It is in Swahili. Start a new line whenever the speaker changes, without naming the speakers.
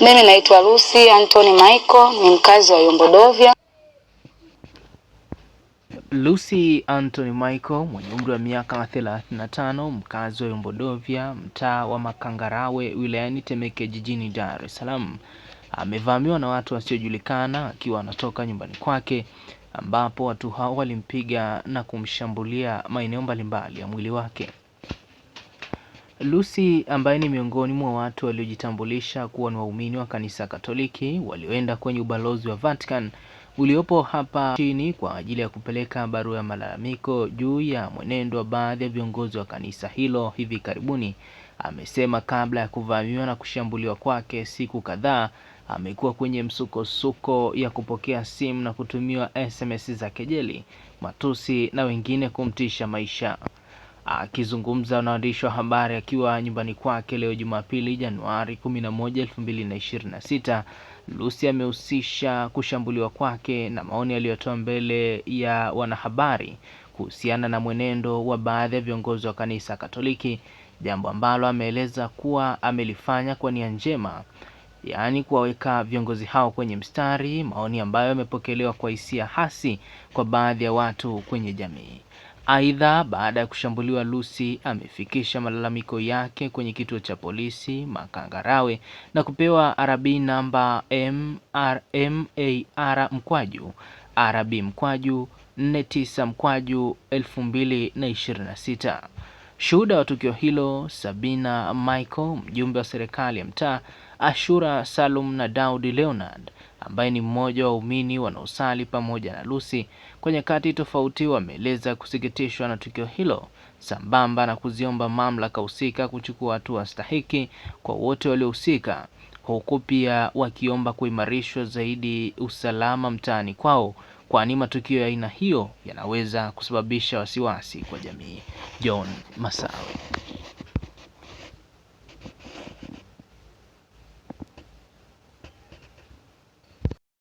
Mimi naitwa Lucy Anthony Michael, ni mkazi wa Yombodovia.
Lucy Anthony Michael mwenye umri wa miaka 35, mkazi wa Yombodovia, mtaa wa Makangarawe, wilayani Temeke, jijini Dar es Salaam, amevamiwa na watu wasiojulikana akiwa anatoka nyumbani kwake, ambapo watu hao walimpiga na kumshambulia maeneo mbalimbali ya mwili wake. Lucy, ambaye ni miongoni mwa watu waliojitambulisha kuwa ni waumini wa kanisa Katoliki walioenda kwenye ubalozi wa Vatican uliopo hapa chini kwa ajili ya kupeleka barua ya malalamiko juu ya mwenendo wa baadhi ya viongozi wa kanisa hilo hivi karibuni, amesema kabla ya kuvamiwa na kushambuliwa kwake siku kadhaa, amekuwa kwenye msukosuko ya kupokea simu na kutumiwa SMS za kejeli, matusi na wengine kumtisha maisha. Akizungumza na waandishi wa habari akiwa nyumbani kwake leo Jumapili Januari 11, 2026, Lucy amehusisha kushambuliwa kwake na maoni aliyotoa mbele ya wanahabari kuhusiana na mwenendo wa baadhi ya viongozi wa kanisa Katoliki, jambo ambalo ameeleza kuwa amelifanya kwa nia njema, yaani kuwaweka viongozi hao kwenye mstari, maoni ambayo yamepokelewa kwa hisia hasi kwa baadhi ya watu kwenye jamii. Aidha, baada ya kushambuliwa, Lucy amefikisha malalamiko yake kwenye kituo cha polisi Makangarawe na kupewa RB namba MRB/49/2026. Shuhuda wa tukio hilo, Sabina Michael, mjumbe wa serikali ya mtaa, Ashura Salum na Daudi Leonard, ambaye ni mmoja wa waumini wanaosali pamoja na Lucy kwenye nyakati tofauti, wameeleza kusikitishwa na tukio hilo, sambamba na kuziomba mamlaka husika kuchukua hatua stahiki kwa wote waliohusika, huku pia wakiomba kuimarishwa zaidi usalama mtaani kwao, kwani matukio ya aina hiyo yanaweza kusababisha wasiwasi kwa jamii. John Masawe.